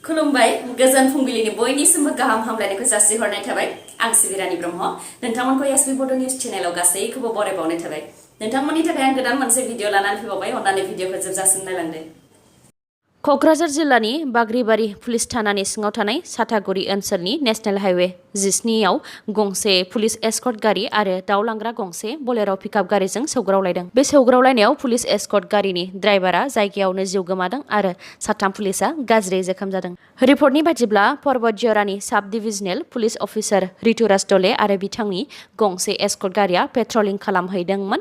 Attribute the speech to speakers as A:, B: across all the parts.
A: खुलुमबाय गोजोन फुंबिलिनि बयनिसिमबो गाहाम हामलायनायखौ जासिहरनाय थाबाय आं सिबिरानि ब्रह्म नोंथांमोनखौ एसबी बड' निउज चेनेलाव गासैखौबो बरायबावनाय थाबाय नोंथांमोननि थाखाय आं गोदान मोनसे भिडिअ लानानै फैबावबाय अन्नानै भिडिअखौ जोबजासिम नायलांदो क'क्राझार जिल्लानि बाग्रिबारि पुलिस थानानि सिङाव थानाय साथागुरि ओनसोलनि नेशनेल हाइवे 17 आव गंसे पुलिस एस्कर्ट गारि आरो दाव लांग्रा गंसे बलेर' पिकआप गारिजों सौग्रावलायदों। बे सौग्रावलायनायाव पुलिस एस्कर्ट गारिनि ड्राइभारा जायगायावनो जिउ गोमादों आरो साथाम पुलिसा गाज्रि जोखोम जादों। रिपर्टनि बायदिब्ला पर्बत जरानि साब डिभिजनेल पुलिस अफिसार ऋतुराज दले आरो बिथांनि गंसे एस्कर्ट गारिया पेट्रलिं खालामहैदोंमोन।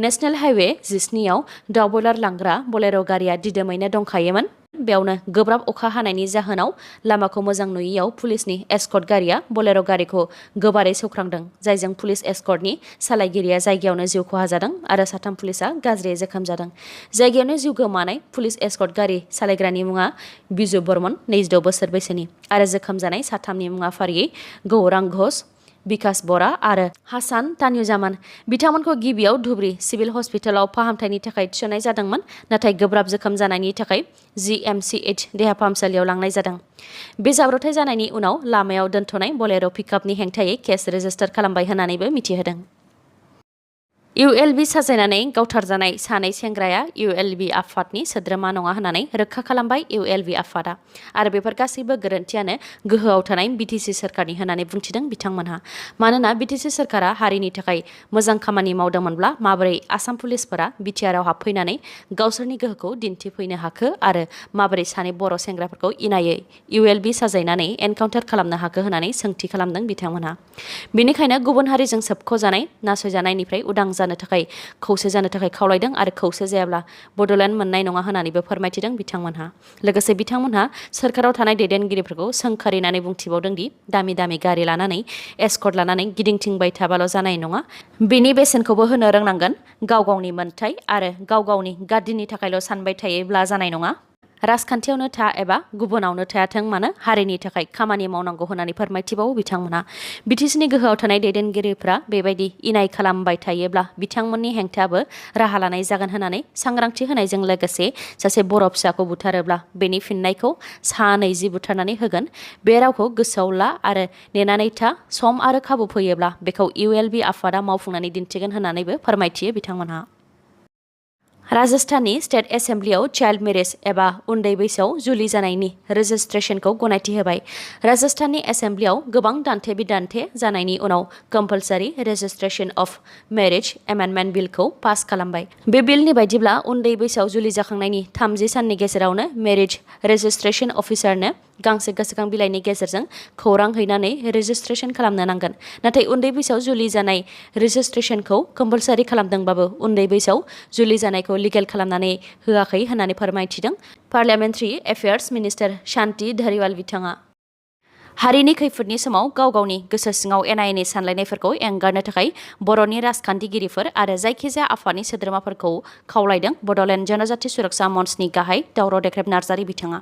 A: नेशनेल हाइवे 17 आव दाव बयलार लांग्रा बलेर' गारिया दिदोमैनो दंखायोमोन। बेयावनो गोब्राब अखा हानायनि जाहोनाव लामाखौ मोजां नुयैयाव पुलिसनि एस्कर्ट गारिया बलेर' गारिखौ गोबारै सौख्रांदों, जायजों पुलिस एस्कर्टनि सालायगिरिया जायगायावनो जिउ खहा जादों आरो साथाम पुलिसा गाज्रि जोखोम जादों। जायगायावनो जिउ गोमानाय पुलिस एस्कर्ट गारि सालायग्रानि मुङा बिजु बर्मन 26 बोसोर बैसोनि आरो जोखोम जानाय साथामनि मुङा फारियै गौरां घोष, बिकास बरा आरो हासान तान्युजामान। बिथांमोनखौ गिबियाव धुबरी सिभिल हस्पिटालाव फाहामथायनि थाखाय थिसननाय जादोंमोन, नाथाय गोब्राब जोखोम जानायनि थाखाय GMCH देहा फाहामसालियाव लांनाय जादों। बे जाब्रबथाय जानायनि उनाव लामायाव दोनथ'नाय बलेर' पिकआपनि हेंथायै केस रेजिस्टार खालामबाय होननानैबो मिथिहोदों। ULB साजायनानै गावथारजानाय सानै सेंग्राया ULB आफादनि सोद्रोमा नङा होननानै रोखा खालामबाय ULB आफादा आरो बेफोर गासैबो गोरोन्थियानो गोहोआव थानाय BTC सोरखारनि होननानै बुंथिदों बिथांमोनहा। मानोना BTC सोरखारा हारिनि थाखाय मोजां खामानि मावदोंमोनब्ला माबोरै आसाम पुलिसफोरा बिटिआरआव हाबफैनानै गावसोरनि गोहोखौ दिन्थिफैनो हाखो आरो माबोरै सानै बर' सेंग्राफोरखौ इनायै ULB साजायनानै एनकाउन्टार खालामनो हाखो होननानै सोंथि खालामदों बिथांमोनहा। बेनिखायनो गुबुन हारिजों सोबख'जानाय नासयजानायनिफ्राय उदां जानो थाखाय खौसे जानो थाखाय खावलायदों आरो खौसे जायाब्ला बड'लेण्ड मोननाय नङा होननानैबो फोरमायथिदों बिथांमोनहा। लोगोसे बिथांमोनहा सोरखाराव थानाय दैदेनगिरिफोरखौ सोंखारिनानै बुंथिबावदों दि दामि दामि गारि लानानै एस्कर्ट लानानै गिदिंथिंबाय थाबाल' जानाय नङा, बेनि बेसेनखौबो होनो रोंनांगोन। गाव गावनि मोन्थाय आरो गाव गावनि गादिनि थाखायल' सानबाय थायोब्ला जानाय नङा। राजखान्थियावनो था एबा गुबुनावनो थायाथों मानो हारिनि थाखाय खामानि मावनांगौ होननानै फोरमायथिबावो बिथांमोनहा। BTCनि गोहोआव थानाय दैदेनगिरिफ्रा बेबायदि इनाय खालामबाय थायोब्ला बिथांमोननि हेंथाबो राहा लानाय जागोन होननानै सांग्रांथि होनायजों लोगोसे सासे बर' फिसाखौ बुथारोब्ला बेनि फिननायखौ सानै जि बुथारनानै होगोन बे रावखौ गोसोआव ला आरो नेनानै था, सम आरो खाबु फैयोब्ला बेखौ ULB आफादा मावफुंनानै दिन्थिगोन होननानैबो फोरमायथियो बिथांमोनहा। राजस्थाननि स्टेट एसेम्बलियाव चाइल्ड मेरेज एबा उन्दै बैसोआव जुलि जानायनि रेजिस्ट्रेशनखौ गनायथि होबाय। राजस्थाननि एसेम्बलियाव गोबां दान्थे बिदान्थे जानायनि उनाव compulsory registration of marriage amendment बिलखौ पास खालामबाय। बे बिलनि बायदिब्ला उन्दै बैसोआव जुलि जाखांनायनि 30 साननि गेजेरावनो मेरिज रेजिस्ट्रेशन अफिसारनो गांसे गोसोखां बिलाइनि गेजेरजों खौरां हैनानै रेजिस्ट्रेशन खालामनो नांगोन। नाथाय उन्दै बैसोआव जुलि जानाय रेजिस्ट्रेशनखौ कम्पालसारि खालामदोंबाबो उन्दै बैसोआव जुलि जानायखौ लिगेल खालामनानै होआखै होननानै फोरमायथिदों पार्लियामेन्टारि एफेयार्स मिनिस्टार शान्ति धारीवाल बिथाङा। हारिनि खैफोदनि समाव गाव गावनि गोसो सिङाव एना एनि सानलायनायफोरखौ एंगारनो थाखाय बर'नि राजखान्थिगिरिफोर आरो जायखिजाया आफादनि सोद्रोमाफोरखौ खावलायदों बड'लेण्ड जनजाति सुरक्षा मन्चनि गाहाय दावराव देख्रेब नार्जारि बिथाङा।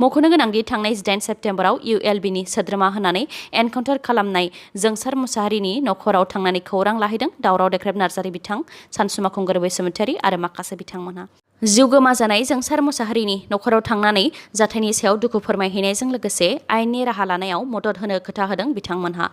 A: मख'नो गोनांदि थांनाय 18 सेप्तेम्बराव ULBनि सोद्रोमा होननानै एनकाउन्टार खालामनाय जोंसार मुसाहारिनि नखराव थांनानै खौरां लाहैदों दावराव देख्रेब नार्जारि बिथां, सानसुमा खुंगुर बैसोमुथियारि आरो माखासे बिथांमोनहा। जिउ गोमाजानाय जोंसार मुसाहारिनि नखराव थांनानै जाथायनि सायाव दुखु फोरमायहैनायजों लोगोसे आयेननि राहा लानायाव मदद होनो खोथा होदों बिथांमोनहा।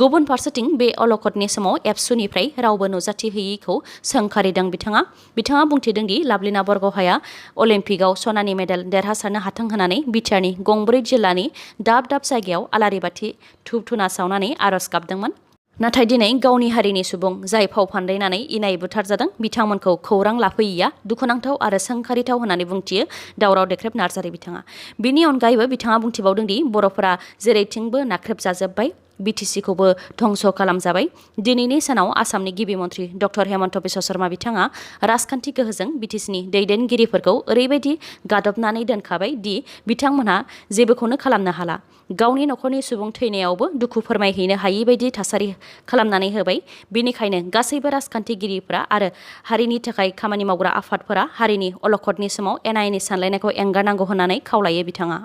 A: गुबुन फारसेथिं बे अलखदनि समाव एबसुनिफ्राय रावबो नुजाथिहैयैखौ सोंखारिदों बिथाङा बुंथिदों दि लाभलिना बरग'हाया अलिम्पिकआव सनानि मेडेल देरहासारनो हाथों होननानै बिटिआरनि गंब्रै जिल्लानि दाब दाब जायगायाव आलारि बाथि धुप धुना सावनानै आर'ज गाबदोंमोन। नाथाय दिनै गावनि हारिनि सुबुं जाय फाव फान्दायनानै इनाय बुथारजादों बिथांमोनखौ खौरां लाफैयैया दुखुनांथाव आरो सोंखारिथाव होननानै बुंथियो दावराव देख्रेब नार्जारि बिथाङा। बिनि अनगायैबो बिथाङा बुंथिबावदों दि बर'फोरा जेरैथिंबो नाख्रेबजाजोब्बाय, BTCखौबो धंस' खालामजाबाय। दिनैनि सानाव आसामनि गिबि मन्थ्रि डक्टर हेमन्त बिश्व शर्मा बिथाङा राजखान्थि गोहोजों BTCनि दैदेनगिरिफोरखौ ओरैबायदि गादबनानै दोनखाबाय दि बिथांमोनहा जेबोखौनो खालामनो हाला। गावनि नखरनि सुबुं थैनायावबो दुखु फोरमायहैनो हायि बायदि थासारि खालामनानै होबाय। बेनिखायनो गासैबो राजखान्थिगिरिफोरा आरो हारिनि थाखाय खामानि मावग्रा आफादफोरा हारिनि अलखदनि समाव एना एनि सानलायनायखौ एंगारनांगौ होननानै खावलायो बिथाङा।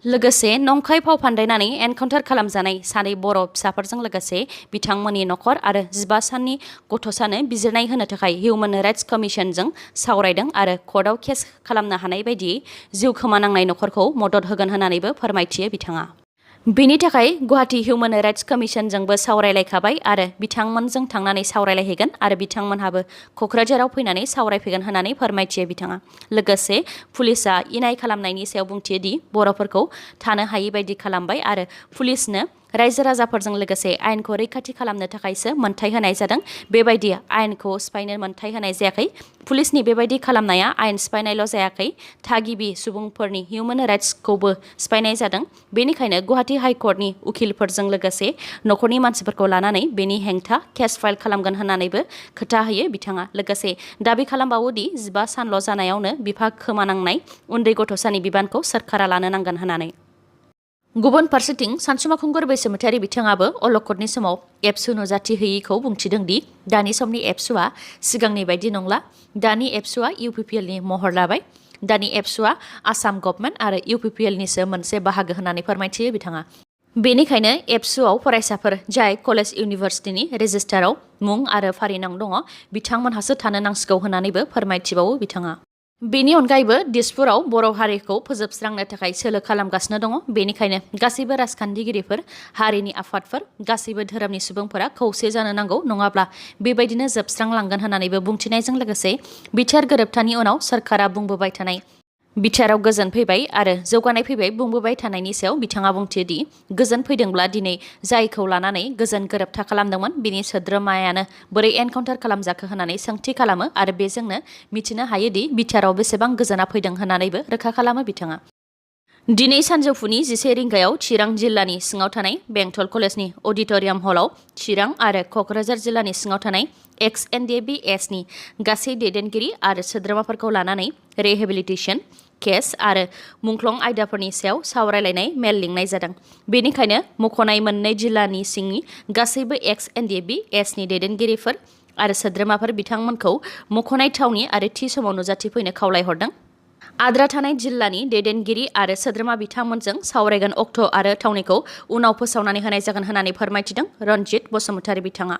A: लोगोसे नंखाय फाव फान्दायनानै एनकाउन्टार खालामजानाय सानै बर' फिसाफोरजों लोगोसे बिथांमोननि नखर आरो 15 साननि गथ'सानो बिजिरनाय होनो थाखाय हिउमेन राइट्स कमिसनजों सावरायदों आरो कर्टआव केस खालामनो हानाय बायदियै जिउ खोमानांनाय नखरखौ मदद होगोन होननानैबो फोरमायथियो बिथाङा। बेनि थाखाय गुवाहाटी हिउमेन राइट्स कमिसनजोंबो सावरायलायखाबाय आरो बिथांमोनजों थांनानै सावरायलायहैगोन आरो बिथांमोनहाबो क'क्राझाराव फैनानै सावरायफैगोन होननानै फोरमायथियो बिथाङा। लोगोसे पुलिसआ इनाय खालामनायनि सायाव बुंथियो दि बर'फोरखौ थानो हायि बायदि खालामबाय आरो पुलिसनो रायजो राजाफोरजों लोगोसे आयेनखौ रैखाथि खालामनो थाखायसो मोनथाय होनाय जादों। बेबायदि आयेनखौ सिफायनो मोनथाय होनाय जायाखै। पुलिसनि बेबायदि खालामनाया आयेन सिफायनायल' जायाखै, थागिबि सुबुंफोरनि हिउमेन राइट्सखौबो सिफायनाय जादों। बेनिखायनो गुवाहाटी हाइकर्टनि उखिलफोरजों लोगोसे नखरनि मानसिफोरखौ लानानै बेनि हेंथा केस फाइल खालामगोन होननानैबो खोथा होयो बिथाङा। लोगोसे दाबि खालामबावो दि 15 सानल' जानायावनो बिफा खोमानांनाय उन्दै गथ'सानि बिबानखौ सोरखारा लानो नांगोन होननानै। गुबुन फारसेथिं सानसुमा खुंगुर बैसोमुथियारि बिथाङाबो अलखदनि समाव एबसु नुजाथि होयिखौ बुंथिदों दि दानि समनि एबसुआ सिगांनि बायदि नंला। दानि एबसुआ इउपिपिएलनि महर लाबाय। दानि एबसुआ आसाम गभर्नमेन्ट आरो इउपिपिएलनिसो मोनसे बाहागो होननानै फोरमायथियो बिथाङा। बेनिखायनो एबसुआव फरायसाफोर जाय कलेज इउनिभार्सिटिनि रेजिस्टाराव मुं आरो फारि नं दङ बिथांमोनहासो थानो नांसिगौ होननानैबो फोरमायथिबावो बिथाङा। बेनि अनगायैबो दिसपुराव बर' हारिखौ फोजोबस्रांनो थाखाय सोलो खालामगासिनो दङ। बेनिखायनो गासैबो राजखान्थिगिरिफोर, हारिनि आफादफोर, गासैबो धोरोमनि सुबुंफोरा खौसे जानो नांगौ, नङाब्ला बेबायदिनो जोबस्रांलांगोन होननानैबो बुंथिनायजों लोगोसे बिथार गोरोबथानि उनाव सोरखारा बुंबोबाय थानाय बिथाराव गोजोन फैबाय आरो जौगानाय फैबाय बुंबोबाय थानायनि सायाव बिथाङा बुंथियो दि गोजोन फैदोंब्ला दिनै जायखौ लानानै गोजोन गोरोबथा खालामदोंमोन बिनि सोद्रोमायानो बोरै एनकाउन्टार खालामजाखो होननानै सोंथि खालामो आरो बेजोंनो मिथिनो हायोदि बिथाराव बेसेबां गोजोना फैदों होननानैबो रोखा खालामो बिथाङा। दिनै सानजौफुनि 11 रिंगायाव चिरां जिल्लानि सिङाव थानाय बेंटल कलेजनि अडिट'रियाम हलाव चिरां आरो क'क्राझार जिल्लानि सिङाव थानाय एक्स-एनडिएबि-एसनि गासै दैदेनगिरि आरो सोद्रोमाफोरखौ लानानै रिहेबिलिटेसन केस आरो मुंख्लं आयदाफोरनि सायाव सावरायलायनाय मेल लिंनाय जादों। बेनिखायनो मख'नाय मोननै जिल्लानि सिंनि गासैबो एक्स-एनडिएबि-एसनि दैदेनगिरिफोर आरो सोद्रोमाफोर बिथांमोनखौ मख'नाय थावनि आरो थि समाव नुजाथिफैनो खावलायहरदों। आद्रा थानाय जिल्लानि दैदेनगिरि आरो सोद्रोमा बिथांमोनजों सावरायगोन अक्ट' आरो थावनिखौ उनाव फोसावनानै होनाय जागोन होननानै फोरमायथिदों रन्जित बसुमतारी बिथाङा।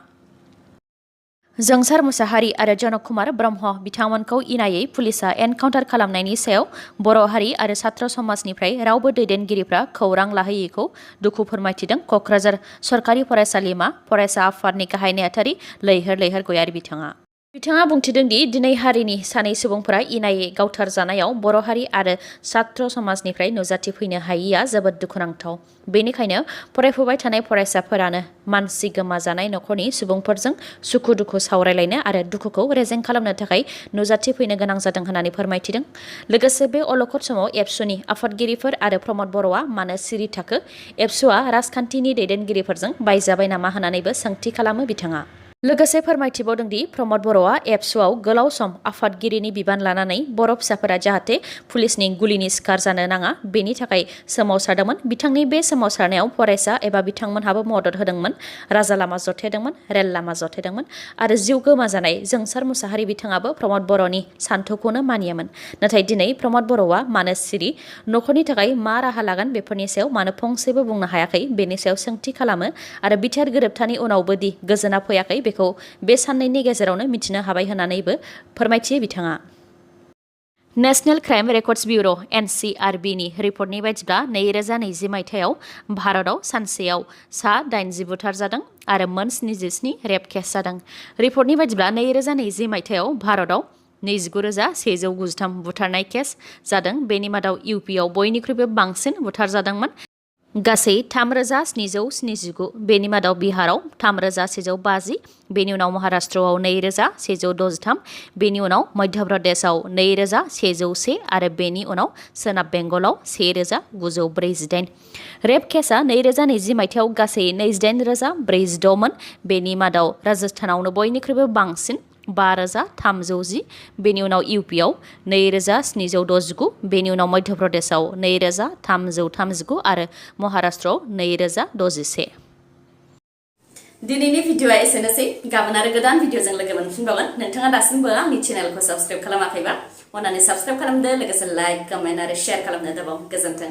A: जोंसार मुसाहारि आरो जनक कुमार ब्रह्म बिथांमोनखौ इनायै पुलिसआ एनकाउन्टार खालामनायनि सायाव बर' हारि आरो छात्र समाजनिफ्राय रावबो दैदेनगिरिफ्रा खौरां लाहैयैखौ दुखु फोरमायथिदों क'क्राझार सरकारि फरायसालिमा फरायसा आफादनि गाहाय नेहाथारि लैहोर गयारि बिथाङा। बिथाङा बुंथिदों दि दिनै हारिनि सानै सुबुंफोरा इनायै गावथार जानायाव बर' हारि आरो छात्र समाजनिफ्राय नुजाथिफैनो हायिया जोबोद दुखुनांथाव। बेनिखायनो फरायफुबाय थानाय फरायसाफोरानो मानसि गोमाजानाय नखरनि सुबुंफोरजों सुखु दुखु सावरायलायनो आरो दुखुखौ रेजें खालामनो थाखाय नुजाथिफैनो गोनां जादों होननानै फोरमायथिदों। लोगोसे बे अलखद समाव एबसुनि आफादगिरिफोर आरो प्रमद बर'आ मानो सिरि थाखो, एबसुआ राजखान्थिनि दैदेनगिरिफोरजों बायजाबाय नामा होननानैबो सोंथि खालामो बिथाङा। लोगोसे फोरमायथिबावदों दि प्रमद बर'आ एबसुआव गोलाव सम आफादगिरिनि बिबान लानानै बर' फिसाफोरा जाहाथे पुलिसनि गुलिनि शिकार जानो नाङा बेनि थाखाय सोमावसारदोंमोन। बिथांनि बे सोमावसारनायाव फरायसा एबा बिथांमोनहाबो मदद होदोंमोन, राजा लामा जथायदोंमोन, रेल लामा जथायदोंमोन आरो जिउ गोमाजानाय जोंसार मुसाहारि बिथाङाबो प्रमद बर'नि सान्थौखौनो मानियोमोन। नाथाय दिनै प्रमद बर'आ मानो सिरि, नखरनि थाखाय मा राहा लागोन बेफोरनि सायाव मानो फंसेबो बुंनो हायाखै बेनि सायाव सोंथि खालामो आरो बिथार गोरोबथानि उनावबो दि गोजोना फैयाखै बेखौ बे साननैनि गेजेरावनो मिथिनो हाबाय होननानैबो फोरमायथियो बिथाङा। नेशनेल क्राइम रेकर्डस ब्युर' (NCRB) रिपर्टनि बायदिब्ला 2020 मायथाइयाव भारताव सानसेयाव सा 80 बुथार जादों आरो मोन 77 रेप केस जादों। रिपर्टनि बायदिब्ला 2020 मायथाइयाव भारताव 29,193 बुथारनाय केस जादों। बेनि मादाव इउपिआव बयनिख्रुइबो बांसिन बुथार जादोंमोन, गासै 3,779। बेनि मादाव बिहाराव 3,150, बेनि उनाव महाराष्ट्रआव 2,163, बेनि उनाव मध्य प्रदेशआव 2,101 आरो बेनि उनाव सोनाब बेंगलाव 1,948। रेप केसआ 2020 मायथाइयाव गासै 28,046 मोन। बेनि मादाव राजस्थानावनो बयनिख्रुइबो बांसिन 5,310, बेनि उनाव इउपिआव 2,769, बेनि उनाव मध्य प्रदेशआव 2,339 आरो महाराष्ट्रआव 2,061। दिनैनि भिडिअआ एसेनोसै। गाबोन आरो गोदान भिडिअजों लोगो मोनफिनबावगोन। नोंथाङा दासिमबो आंनि चेनेलखौ साबस्क्राइब खालामाखैबा अन्नानै साबस्क्राइब खालामदो, लोगोसे लाइक, कमेन्ट आरो शेयार खालामनो दाबाव। गोजोन्थों।